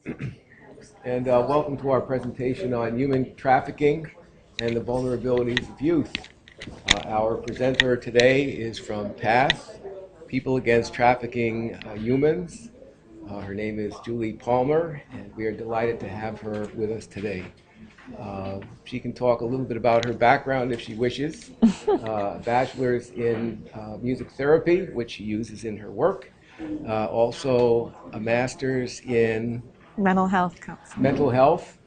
And welcome to our presentation on human trafficking and the vulnerabilities of youth. Our presenter today is from PATH, People Against Trafficking Humans. Her name is Julie Palmer, and we are delighted to have her with us today. She can talk a little bit about her background if she wishes. Bachelor's in music therapy, which she uses in her work. Also a master's in mental health counseling. Mental health,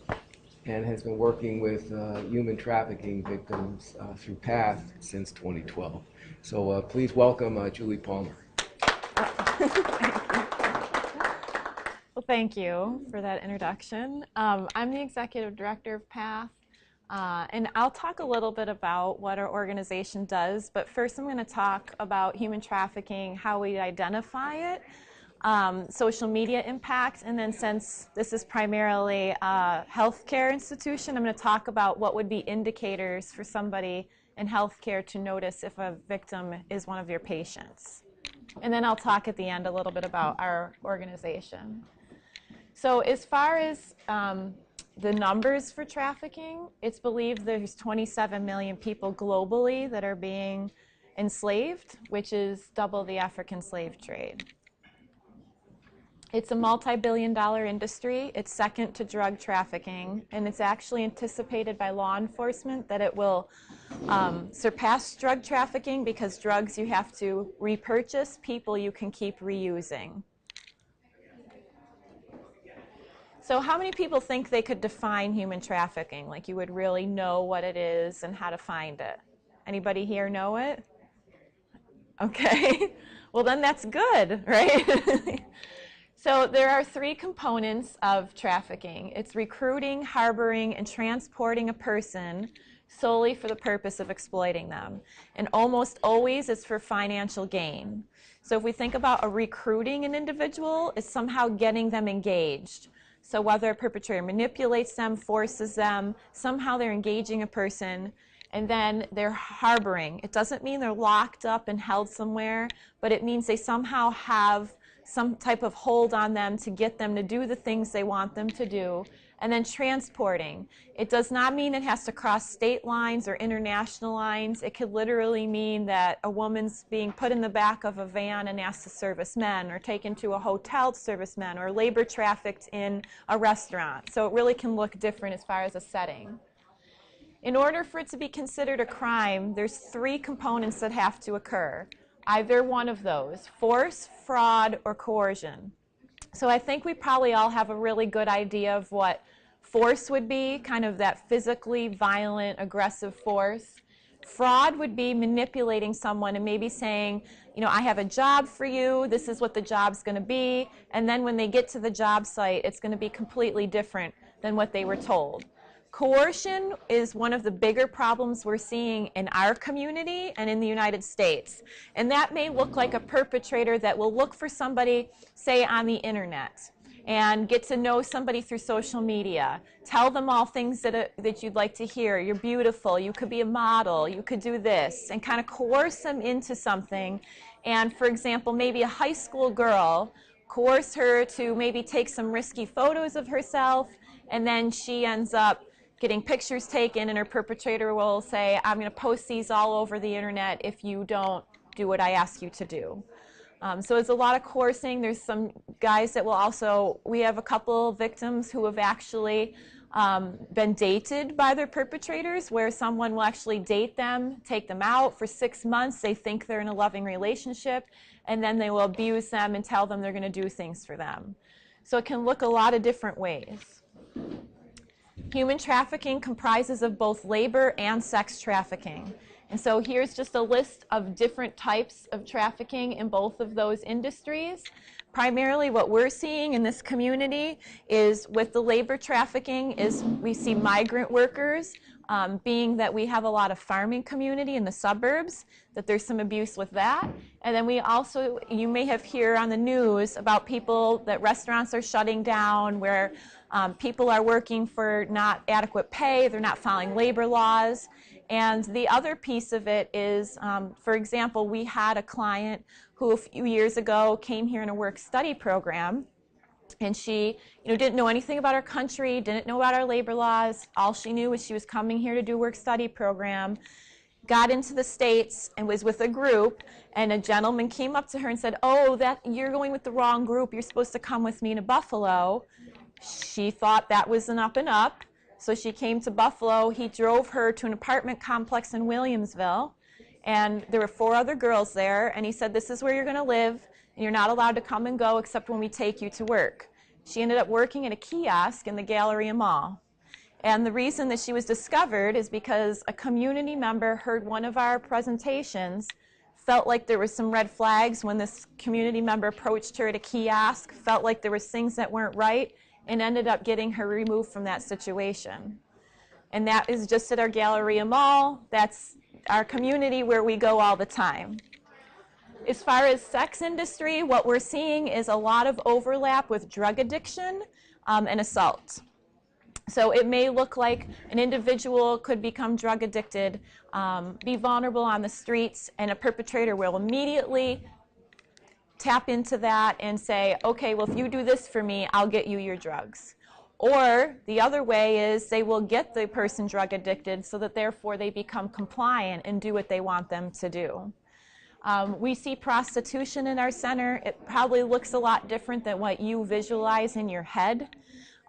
and has been working with human trafficking victims through PATH since 2012. So please welcome Julie Palmer. Well, thank you for that introduction. I'm the executive director of PATH, and I'll talk a little bit about what our organization does, but first I'm going to talk about human trafficking, how we identify it, social media impact, and then since this is primarily a healthcare institution, I'm going to talk about what would be indicators for somebody in healthcare to notice if a victim is one of your patients. And then I'll talk at the end a little bit about our organization. So as far as the numbers for trafficking, it's believed there's 27 million people globally that are being enslaved, which is double the African slave trade. It's a multi-billion-dollar industry. It's second to drug trafficking, and it's actually anticipated by law enforcement that it will surpass drug trafficking because drugs you have to repurchase, people you can keep reusing. So how many people think they could define human trafficking, like you would really know what it is and how to find it? Anybody here know it? Okay, well then that's good, right? So there are three components of trafficking. It's recruiting, harboring, and transporting a person solely for the purpose of exploiting them. And almost always it's for financial gain. So if we think about recruiting an individual, it's somehow getting them engaged. So whether a perpetrator manipulates them, forces them, somehow they're engaging a person, and then they're harboring. It doesn't mean they're locked up and held somewhere, but it means they somehow have some type of hold on them to get them to do the things they want them to do. And then transporting. It does not mean it has to cross state lines or international lines. It could literally mean that a woman's being put in the back of a van and asked to service men, or taken to a hotel to service men, or labor trafficked in a restaurant. So it really can look different as far as a setting. In order for it to be considered a crime, there's three components that have to occur. Either one of those, force, fraud, or coercion. So I think we probably all have a really good idea of what force would be, kind of that physically violent, aggressive force. Fraud would be manipulating someone and maybe saying, you know, I have a job for you, this is what the job's going to be, and then when they get to the job site, it's going to be completely different than what they were told. Coercion is one of the bigger problems we're seeing in our community and in the United States. And that may look like a perpetrator that will look for somebody, say, on the internet, and get to know somebody through social media. Tell them all things that you'd like to hear. You're beautiful, you could be a model, you could do this, and kind of coerce them into something. And for example, maybe a high school girl, coerce her to maybe take some risky photos of herself, and then she ends up getting pictures taken, and her perpetrator will say, I'm going to post these all over the internet if you don't do what I ask you to do. So it's a lot of coercing. There's some guys that will also, we have a couple victims who have actually been dated by their perpetrators, where someone will actually date them, take them out for 6 months. They think they're in a loving relationship, and then they will abuse them and tell them they're going to do things for them. So it can look a lot of different ways. Human trafficking comprises of both labor and sex trafficking. And so here's just a list of different types of trafficking in both of those industries. Primarily what we're seeing in this community is with the labor trafficking is we see migrant workers, being that we have a lot of farming community in the suburbs, that there's some abuse with that. And then we also, you may have heard on the news about people that restaurants are shutting down, where people are working for not adequate pay, they're not following labor laws. And the other piece of it is, for example, we had a client who a few years ago came here in a work-study program, And she, didn't know anything about our country, didn't know about our labor laws. All she knew was she was coming here to do a work-study program, got into the States and was with a group, and a gentleman came up to her and said, "Oh, you're going with the wrong group. You're supposed to come with me to Buffalo." She thought that was an up and up, so she came to Buffalo. He drove her to an apartment complex in Williamsville, and there were 4 other girls there, and he said, "This is where you're going to live. You're not allowed to come and go except when we take you to work." She ended up working at a kiosk in the Galleria Mall. And the reason that she was discovered is because a community member heard one of our presentations, felt like there were some red flags when this community member approached her at a kiosk, felt like there was things that weren't right, and ended up getting her removed from that situation. And that is just at our Galleria Mall. That's our community where we go all the time. As far as sex industry, what we're seeing is a lot of overlap with drug addiction and assault. So it may look like an individual could become drug addicted, be vulnerable on the streets, and a perpetrator will immediately tap into that and say, "Okay, well, if you do this for me, I'll get you your drugs." Or the other way is they will get the person drug addicted so that therefore they become compliant and do what they want them to do. We see prostitution in our center. It probably looks a lot different than what you visualize in your head.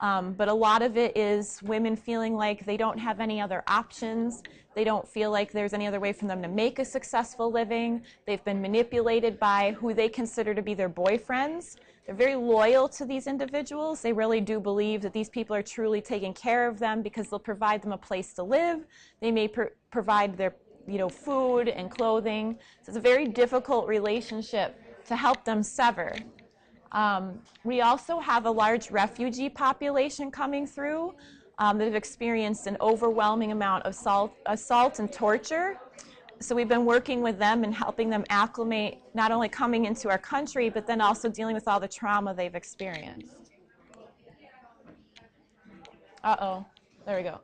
But a lot of it is women feeling like they don't have any other options. They don't feel like there's any other way for them to make a successful living. They've been manipulated by who they consider to be their boyfriends. They're very loyal to these individuals. They really do believe that these people are truly taking care of them because they'll provide them a place to live. They may provide their food and clothing. So it's a very difficult relationship to help them sever. We also have a large refugee population coming through that have experienced an overwhelming amount of assault and torture. So we've been working with them and helping them acclimate, not only coming into our country, but then also dealing with all the trauma they've experienced. Uh-oh, there we go.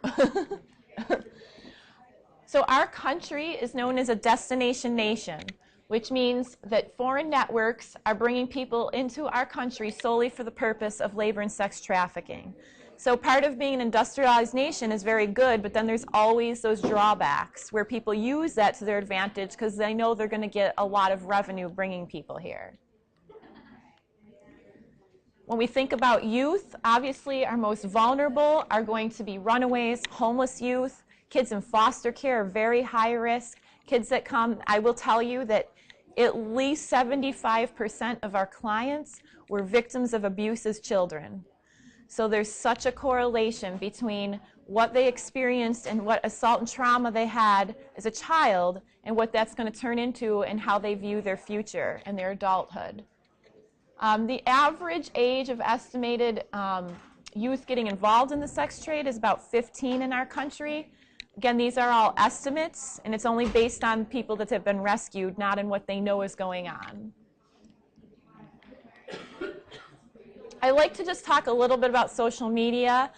So our country is known as a destination nation, which means that foreign networks are bringing people into our country solely for the purpose of labor and sex trafficking. So part of being an industrialized nation is very good, but then there's always those drawbacks where people use that to their advantage because they know they're going to get a lot of revenue bringing people here. When we think about youth, obviously our most vulnerable are going to be runaways, homeless youth. Kids in foster care are very high risk. Kids that come, I will tell you that at least 75% of our clients were victims of abuse as children. So there's such a correlation between what they experienced and what assault and trauma they had as a child and what that's going to turn into and how they view their future and their adulthood. The average age of estimated youth getting involved in the sex trade is about 15 in our country. Again, these are all estimates, and it's only based on people that have been rescued, not in what they know is going on. I like to just talk a little bit about social media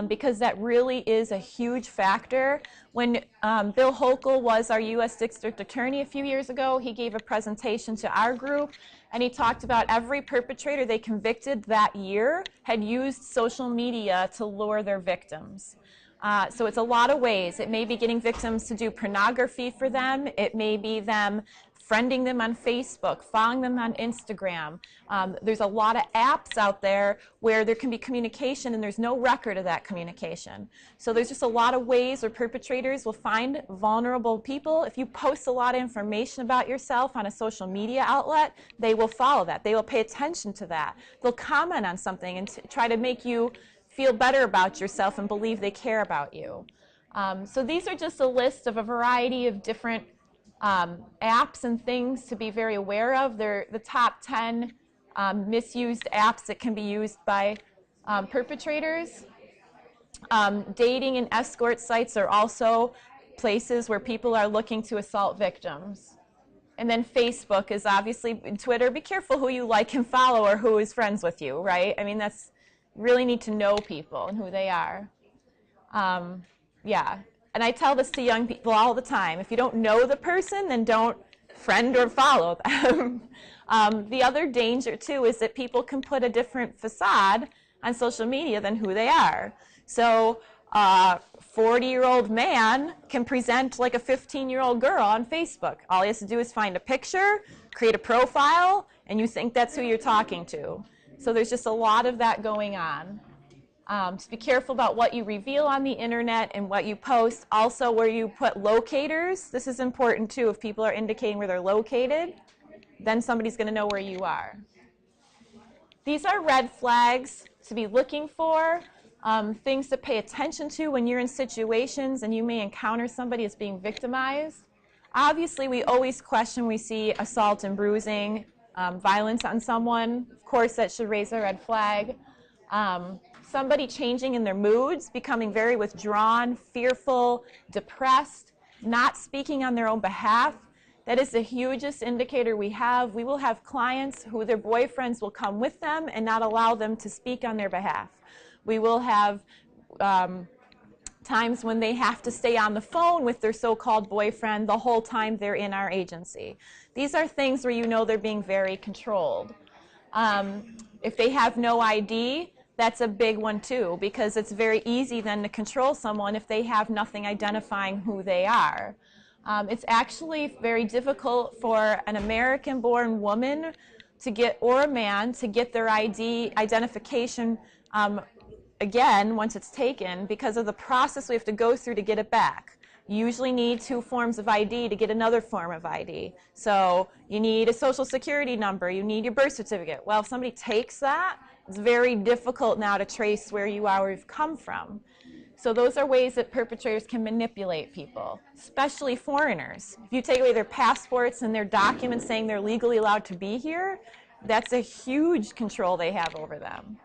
because that really is a huge factor. When Bill Hochul was our U.S. District Attorney a few years ago, he gave a presentation to our group, and he talked about every perpetrator they convicted that year had used social media to lure their victims. So it's a lot of ways. It may be getting victims to do pornography for them. It may be them friending them on Facebook, following them on Instagram. There's a lot of apps out there where there can be communication and there's no record of that communication. So there's just a lot of ways where perpetrators will find vulnerable people. If you post a lot of information about yourself on a social media outlet, they will follow that. They will pay attention to that. They'll comment on something and try to make you feel better about yourself and believe they care about you. So these are just a list of a variety of different apps and things to be very aware of. They're the top 10 misused apps that can be used by perpetrators. Dating and escort sites are also places where people are looking to assault victims. And then Facebook is obviously, Twitter, be careful who you like and follow or who is friends with you, right? I mean, that's, you really need to know people and who they are. Yeah. And I tell this to young people all the time. If you don't know the person, then don't friend or follow them. The other danger, too, is that people can put a different facade on social media than who they are. So a 40-year-old man can present like a 15-year-old girl on Facebook. All he has to do is find a picture, create a profile, and you think that's who you're talking to. So there's just a lot of that going on. Just be careful about what you reveal on the internet and what you post. Also, where you put locators. This is important, too. If people are indicating where they're located, then somebody's going to know where you are. These are red flags to be looking for, things to pay attention to when you're in situations and you may encounter somebody as being victimized. Obviously, we always question when we see assault and bruising, violence on someone. Of course, that should raise a red flag. Somebody changing in their moods, becoming very withdrawn, fearful, depressed, not speaking on their own behalf. That is the hugest indicator we have. We will have clients who their boyfriends will come with them and not allow them to speak on their behalf. We will have times when they have to stay on the phone with their so-called boyfriend the whole time they're in our agency. These are things where you know they're being very controlled. If they have no ID, that's a big one too, because it's very easy then to control someone if they have nothing identifying who they are. It's actually very difficult for an American-born woman to get, or a man, to get their ID identification again once it's taken because of the process we have to go through to get it back. You usually need 2 forms of ID to get another form of ID. So you need a social security number, you need your birth certificate. Well, if somebody takes that, it's very difficult now to trace where you are, where you've come from. So those are ways that perpetrators can manipulate people, especially foreigners. If you take away their passports and their documents saying they're legally allowed to be here, that's a huge control they have over them.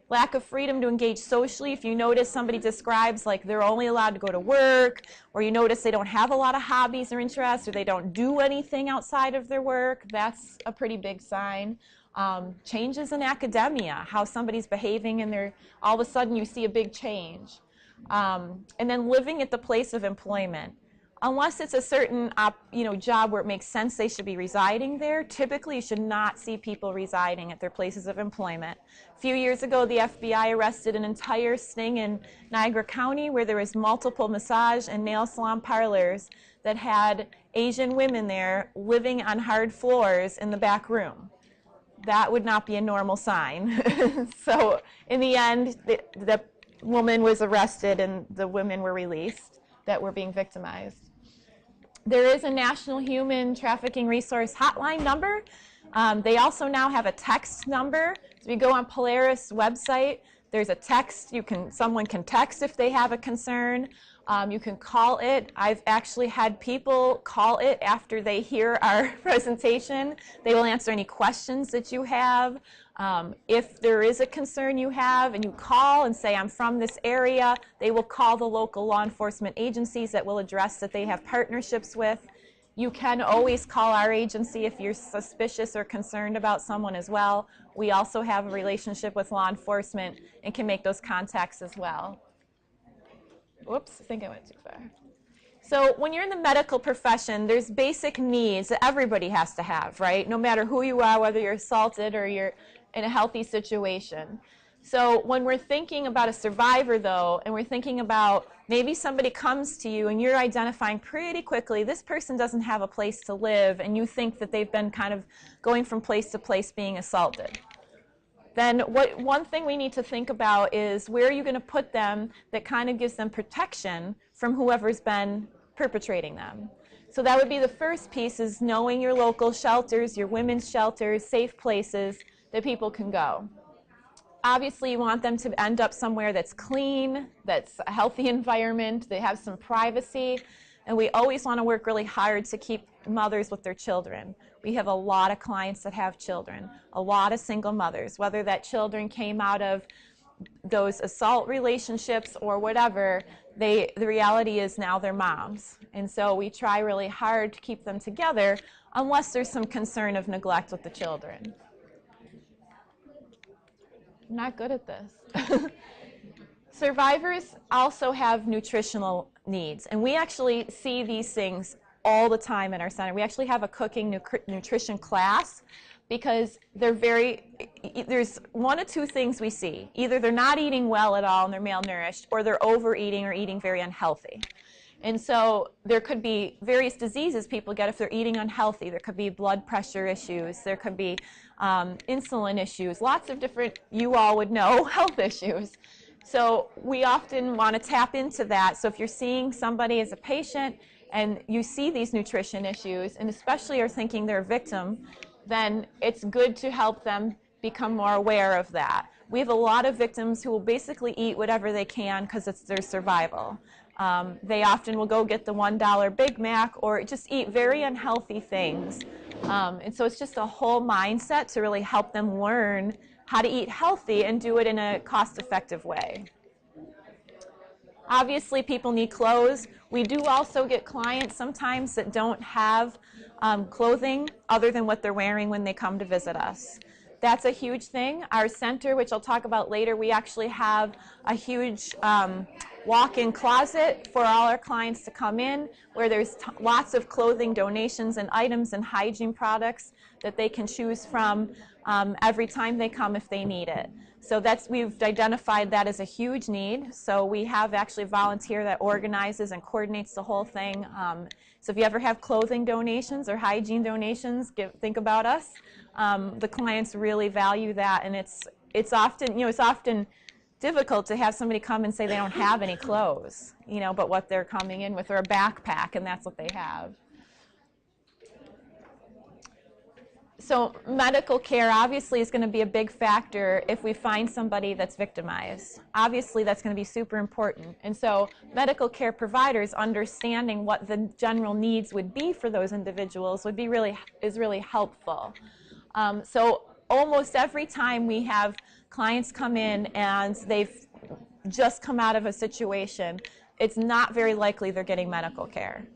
Lack of freedom to engage socially. If you notice somebody describes like they're only allowed to go to work, or you notice they don't have a lot of hobbies or interests, or they don't do anything outside of their work, that's a pretty big sign. Changes in academia, how somebody's behaving and all of a sudden you see a big change. And then living at the place of employment. Unless it's a certain job where it makes sense they should be residing there, typically you should not see people residing at their places of employment. A few years ago, the FBI arrested an entire sting in Niagara County where there was multiple massage and nail salon parlors that had Asian women there living on hard floors in the back room. That would not be a normal sign. So in the end, the woman was arrested and the women were released that were being victimized. There is a National Human Trafficking Resource Hotline number. They also now have a text number. So if you go on Polaris website, there's a text. Someone can text if they have a concern. You can call it. I've actually had people call it after they hear our presentation. They will answer any questions that you have. If there is a concern you have and you call and say, I'm from this area, they will call the local law enforcement agencies that will address that they have partnerships with. You can always call our agency if you're suspicious or concerned about someone as well. We also have a relationship with law enforcement and can make those contacts as well. Whoops, I think I went too far. So when you're in the medical profession, there's basic needs that everybody has to have, right? No matter who you are, whether you're assaulted or you're in a healthy situation. So when we're thinking about a survivor, though, and we're thinking about maybe somebody comes to you and you're identifying pretty quickly, this person doesn't have a place to live, and you think that they've been kind of going from place to place being assaulted. Then one thing we need to think about is where are you going to put them that kind of gives them protection from whoever's been perpetrating them. So that would be the first piece, is knowing your local shelters, your women's shelters, safe places that people can go. Obviously, you want them to end up somewhere that's clean, that's a healthy environment, they have some privacy, and we always want to work really hard to keep mothers with their children. We have a lot of clients that have children, a lot of single mothers, whether that children came out of those assault relationships or whatever, the reality is now they're moms. And so we try really hard to keep them together unless there's some concern of neglect with the children. I'm not good at this. Survivors also have nutritional needs, and we actually see these things all the time in our center. We actually have a cooking nutrition class because there's one of two things we see. Either they're not eating well at all and they're malnourished, or they're overeating or eating very unhealthy. And so there could be various diseases people get if they're eating unhealthy. There could be blood pressure issues. There could be insulin issues. Lots of different, you all would know, health issues. So we often want to tap into that. So if you're seeing somebody as a patient and you see these nutrition issues, and especially are thinking they're a victim, then it's good to help them become more aware of that. We have a lot of victims who will basically eat whatever they can because it's their survival. They often will go get the $1 Big Mac or just eat very unhealthy things. And so it's just a whole mindset to really help them learn how to eat healthy and do it in a cost-effective way. Obviously, people need clothes. We do also get clients sometimes that don't have clothing other than what they're wearing when they come to visit us. That's a huge thing. Our center, which I'll talk about later, we actually have a huge walk-in closet for all our clients to come in, where there's lots of clothing donations and items and hygiene products that they can choose from every time they come if they need it. So we've identified that as a huge need. So we have actually a volunteer that organizes and coordinates the whole thing. So if you ever have clothing donations or hygiene donations, think about us. The clients really value that, and it's often difficult to have somebody come and say they don't have any clothes, but what they're coming in with, or a backpack, and that's what they have. So medical care obviously is going to be a big factor if we find somebody that's victimized. Obviously that's going to be super important. And so medical care providers understanding what the general needs would be for those individuals is really helpful. So almost every time we have clients come in and they've just come out of a situation, it's not very likely they're getting medical care.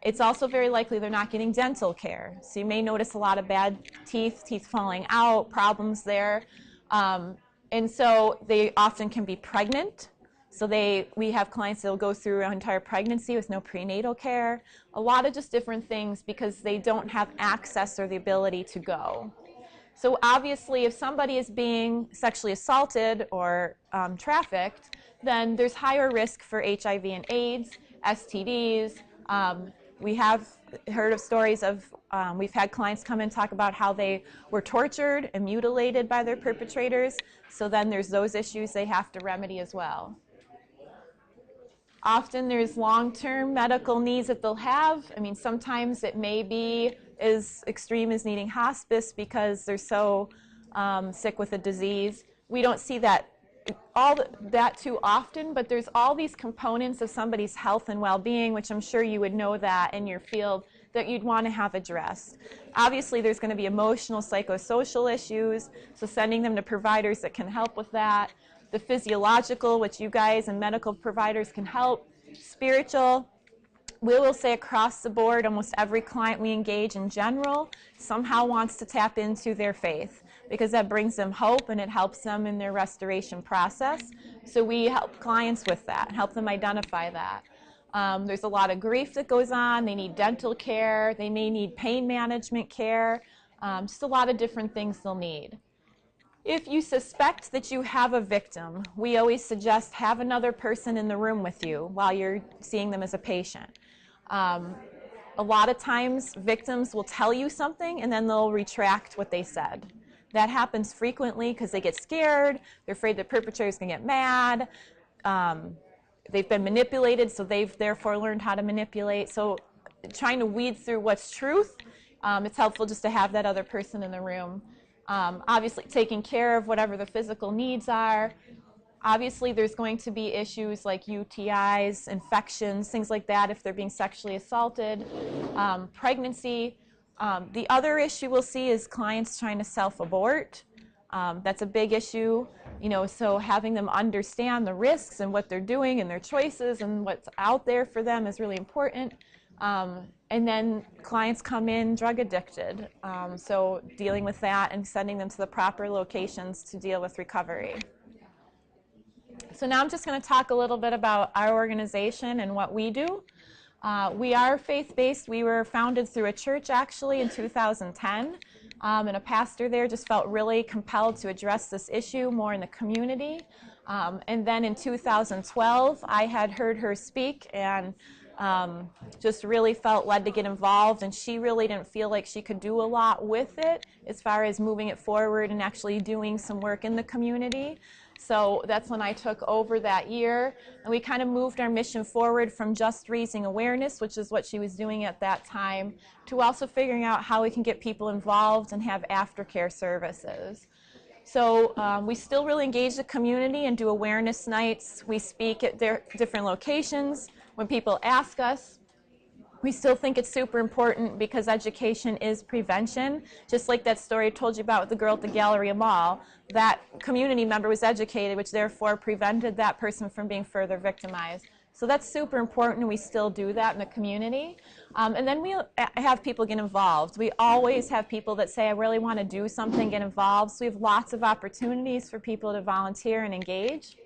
It's also very likely they're not getting dental care. So you may notice a lot of bad teeth falling out, problems there. And so they often can be pregnant. So we have clients that will go through an entire pregnancy with no prenatal care. A lot of just different things because they don't have access or the ability to go. So obviously if somebody is being sexually assaulted or trafficked, then there's higher risk for HIV and AIDS, STDs. We have heard of stories of, we've had clients come and talk about how they were tortured and mutilated by their perpetrators. So then there's those issues they have to remedy as well. Often there's long-term medical needs that they'll have. I mean, sometimes it may be as extreme as needing hospice because they're so sick with a disease. We don't see that too often, but there's all these components of somebody's health and well-being, which I'm sure you would know that in your field, that you'd want to have addressed. Obviously, there's going to be emotional, psychosocial issues, so sending them to providers that can help with that. The physiological, which you guys and medical providers can help. Spiritual, we will say across the board, almost every client we engage in general somehow wants to tap into their faith because that brings them hope and it helps them in their restoration process. So we help clients with that, help them identify that. There's a lot of grief that goes on. They need dental care. They may need pain management care. Just a lot of different things they'll need. If you suspect that you have a victim, we always suggest have another person in the room with you while you're seeing them as a patient. A lot of times victims will tell you something and then they'll retract what they said. That happens frequently because they get scared, they're afraid the perpetrator's going to get mad, they've been manipulated, so they've therefore learned how to manipulate. So trying to weed through what's truth, it's helpful just to have that other person in the room. Obviously taking care of whatever the physical needs are. Obviously there's going to be issues like UTIs, infections, things like that if they're being sexually assaulted, pregnancy. The other issue we'll see is clients trying to self-abort. That's a big issue, so having them understand the risks and what they're doing and their choices and what's out there for them is really important. And then clients come in drug addicted, so dealing with that and sending them to the proper locations to deal with recovery. So now I'm just going to talk a little bit about our organization and what we do. We are faith-based. We were founded through a church actually in 2010, and a pastor there just felt really compelled to address this issue more in the community. And then in 2012, I had heard her speak and just really felt led to get involved, and she really didn't feel like she could do a lot with it as far as moving it forward and actually doing some work in the community. So that's when I took over that year, and we kind of moved our mission forward from just raising awareness, which is what she was doing at that time, to also figuring out how we can get people involved and have aftercare services. So we still really engage the community and do awareness nights. We speak at different locations. When people ask us, we still think it's super important because education is prevention. Just like that story I told you about with the girl at the Galleria Mall, that community member was educated, which therefore prevented that person from being further victimized. So that's super important, and we still do that in the community. And then we have people get involved. We always have people that say, I really want to do something, get involved. So we have lots of opportunities for people to volunteer and engage.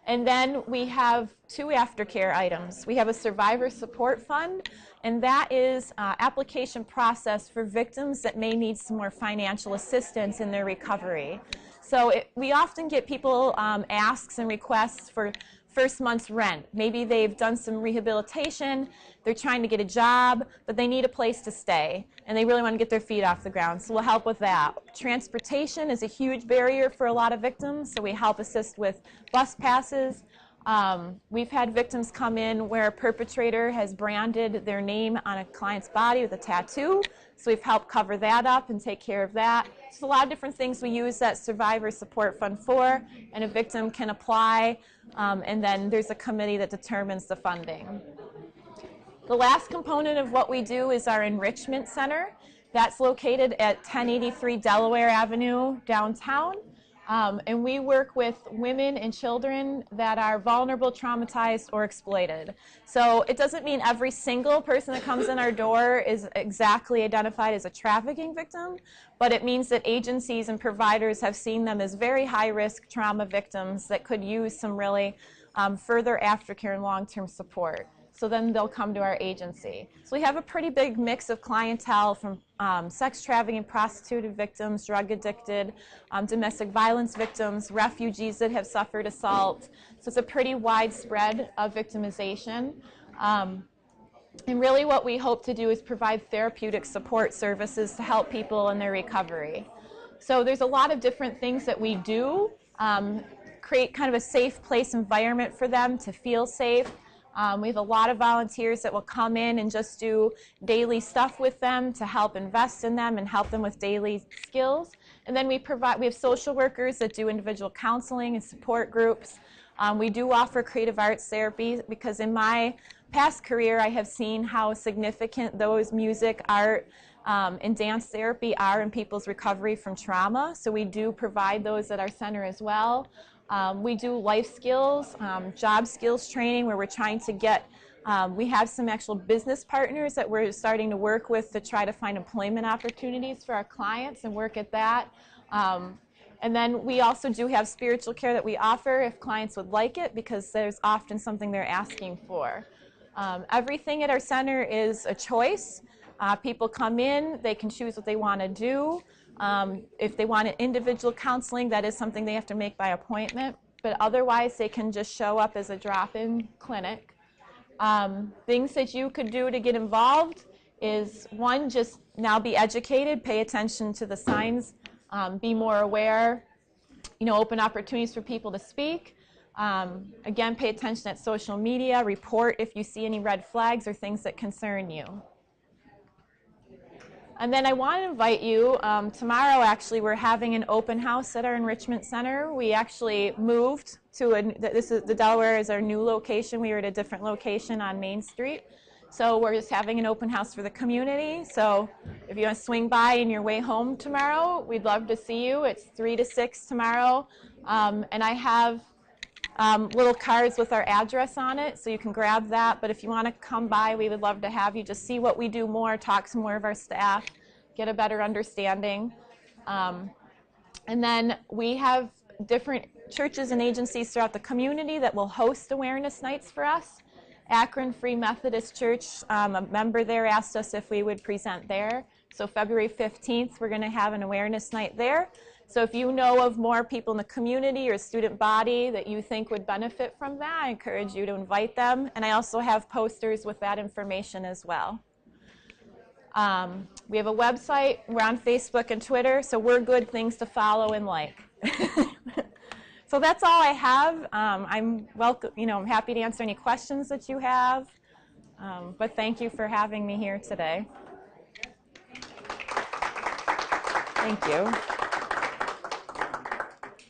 And then we have two aftercare items. We have a survivor support fund, and that is application process for victims that may need some more financial assistance in their recovery. So we often get people asks and requests for first month's rent. Maybe they've done some rehabilitation, they're trying to get a job, but they need a place to stay, and they really want to get their feet off the ground, so we'll help with that. Transportation is a huge barrier for a lot of victims, so we help assist with bus passes. We've had victims come in where a perpetrator has branded their name on a client's body with a tattoo, so we've helped cover that up and take care of that. So a lot of different things we use that Survivor Support Fund for, and a victim can apply, and then there's a committee that determines the funding. The last component of what we do is our enrichment center. That's located at 1083 Delaware Avenue downtown. And we work with women and children that are vulnerable, traumatized, or exploited. So it doesn't mean every single person that comes in our door is exactly identified as a trafficking victim, but it means that agencies and providers have seen them as very high-risk trauma victims that could use some really further aftercare and long-term support. So then they'll come to our agency. So we have a pretty big mix of clientele from sex trafficking, prostituted victims, drug addicted, domestic violence victims, refugees that have suffered assault. So it's a pretty widespread of victimization. And really what we hope to do is provide therapeutic support services to help people in their recovery. So there's a lot of different things that we do, create kind of a safe place environment for them to feel safe. We have a lot of volunteers that will come in and just do daily stuff with them to help invest in them and help them with daily skills. And then we have social workers that do individual counseling and support groups. We do offer creative arts therapy because in my past career I have seen how significant those music, art, and dance therapy are in people's recovery from trauma. So we do provide those at our center as well. We do life skills, job skills training where we're trying to get, we have some actual business partners that we're starting to work with to try to find employment opportunities for our clients and work at that. And then we also do have spiritual care that we offer if clients would like it because there's often something they're asking for. Everything at our center is a choice. People come in, they can choose what they want to do. If they want individual counseling, that is something they have to make by appointment, but otherwise they can just show up as a drop-in clinic. Things that you could do to get involved is, one, just now be educated, pay attention to the signs, be more aware, open opportunities for people to speak. Again, pay attention at social media, report if you see any red flags or things that concern you. And then I want to invite you, tomorrow actually we're having an open house at our enrichment center. We actually moved to, the Delaware is our new location. We were at a different location on Main Street. So we're just having an open house for the community. So if you want to swing by on your way home tomorrow, we'd love to see you. It's 3 to 6 tomorrow. And I have little cards with our address on it, so you can grab that. But if you want to come by, we would love to have you just see what we do more, talk to more of our staff, get a better understanding. And then we have different churches and agencies throughout the community that will host awareness nights for us. Akron Free Methodist Church, a member there asked us if we would present there. So February 15th, we're going to have an awareness night there. So if you know of more people in the community or student body that you think would benefit from that, I encourage you to invite them. And I also have posters with that information as well. We have a website. We're on Facebook and Twitter, so we're good things to follow and like. So that's all I have. I'm welcome. I'm happy to answer any questions that you have. But thank you for having me here today. Thank you.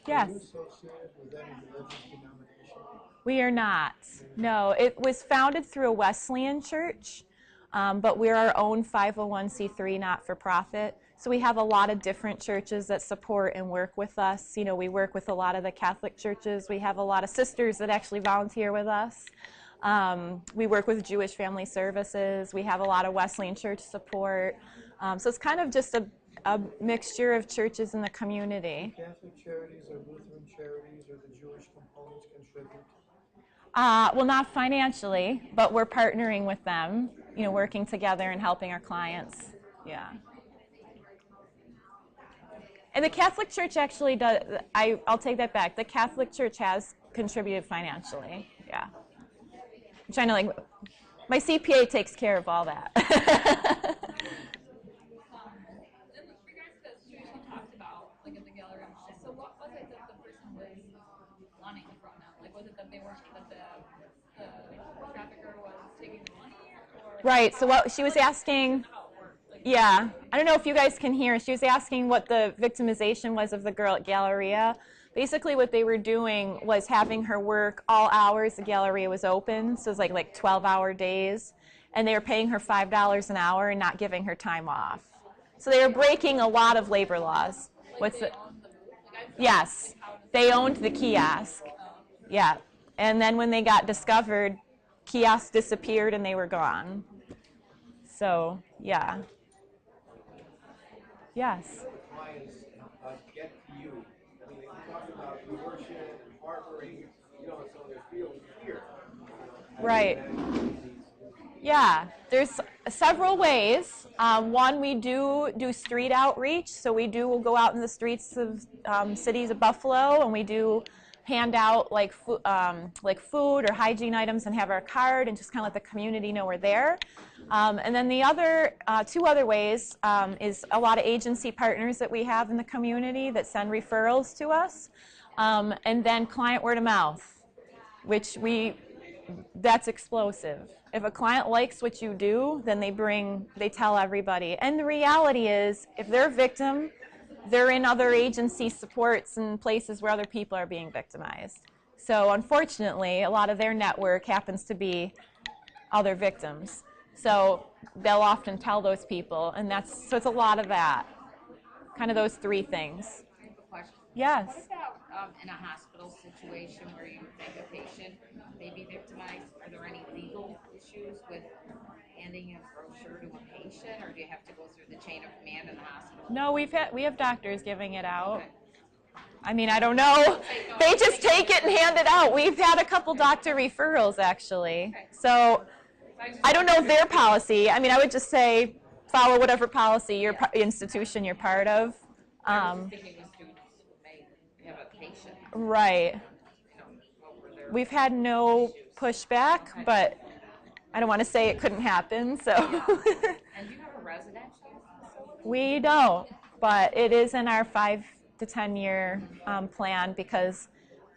Yes. Are you associated with any religious denomination? We are not. No, it was founded through a Wesleyan church, but we're our own 501c3 not-for-profit. So we have a lot of different churches that support and work with us. We work with a lot of the Catholic churches. We have a lot of sisters that actually volunteer with us. We work with Jewish Family Services. We have a lot of Wesleyan church support. So it's kind of just a mixture of churches in the community. Catholic charities or Lutheran charities or the Jewish components contribute? Well, not financially, but we're partnering with them, working together and helping our clients. Yeah. And the Catholic Church actually does, I'll take that back. The Catholic Church has contributed financially. Yeah. I'm trying to my CPA takes care of all that. In regards to the situation you talked about, in the gallery mall, so what was it that the person was wanting from them? Was it that they weren't, that the trafficker was taking the money? Or Right, so what she was asking, yeah, I don't know if you guys can hear, she was asking what the victimization was of the girl at Galleria. Basically what they were doing was having her work all hours the Galleria was open, so it was like 12-hour days, and they were paying her $5 an hour and not giving her time off. So they were breaking a lot of labor laws. What's the? Yes, they owned the kiosk. Yeah, and then when they got discovered, kiosk disappeared and they were gone. So, yeah. Yes. Clients get to you. I mean, they talk about coercion and harboring, some of their feelings here. Right. Yeah, there's several ways. One, we do street outreach, so we'll go out in the streets of cities of Buffalo, and we do hand out like food or hygiene items and have our card and just kind of let the community know we're there. And then the other two other ways is a lot of agency partners that we have in the community that send referrals to us, and then client word of mouth, which that's explosive. If a client likes what you do, then they tell everybody. And the reality is, if they're a victim, they're in other agency supports and places where other people are being victimized. So unfortunately, a lot of their network happens to be other victims. So they'll often tell those people, and so it's a lot of that, kind of those three things. I have a question. Yes. What about in a hospital situation where you think a patient may be victimized? Are there any legal issues with handing a brochure to a patient, or do you have to go through the chain of command in the hospital? No, we have doctors giving it out. I mean, I don't know. They just take it and hand it out. We've had a couple doctor referrals, actually. So I don't know their policy. I mean, I would just say follow whatever policy your institution you're part of. I was thinking with students who may have a patient. Right. We've had no pushback, but I don't want to say it couldn't happen. So And do you have a residential? we don't, but it is in our 5 to 10 year plan, because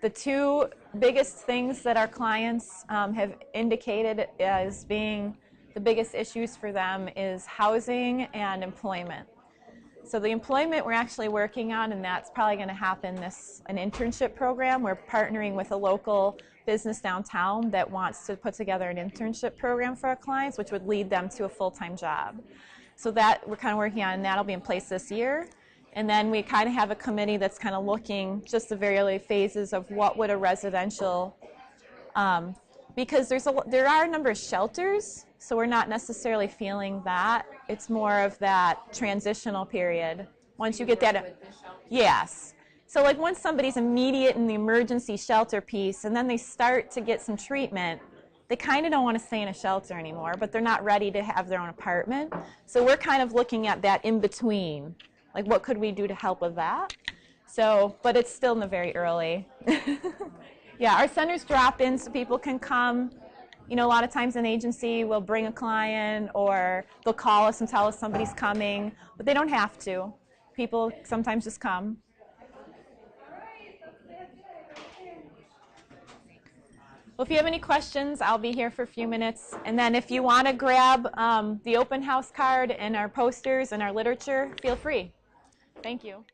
the two biggest things that our clients have indicated as being the biggest issues for them is housing and employment. So the employment we're actually working on, and that's probably going to happen an internship program. We're partnering with a local business downtown that wants to put together an internship program for our clients, which would lead them to a full-time job. So that we're kind of working on, and that'll be in place this year. And then we kind of have a committee that's kind of looking just the very early phases of what would a residential, because there are a number of shelters, so we're not necessarily feeling that. It's more of that transitional period. Once you get that, yes. So like once somebody's immediate in the emergency shelter piece, and then they start to get some treatment, they kind of don't want to stay in a shelter anymore, but they're not ready to have their own apartment. So we're kind of looking at that in between. Like, what could we do to help with that? So, but it's still in the very early. Yeah, our centers drop in so people can come. You know, a lot of times an agency will bring a client or they'll call us and tell us somebody's coming, but they don't have to. People sometimes just come. Well, if you have any questions, I'll be here for a few minutes. And then if you want to grab the open house card and our posters and our literature, feel free. Thank you.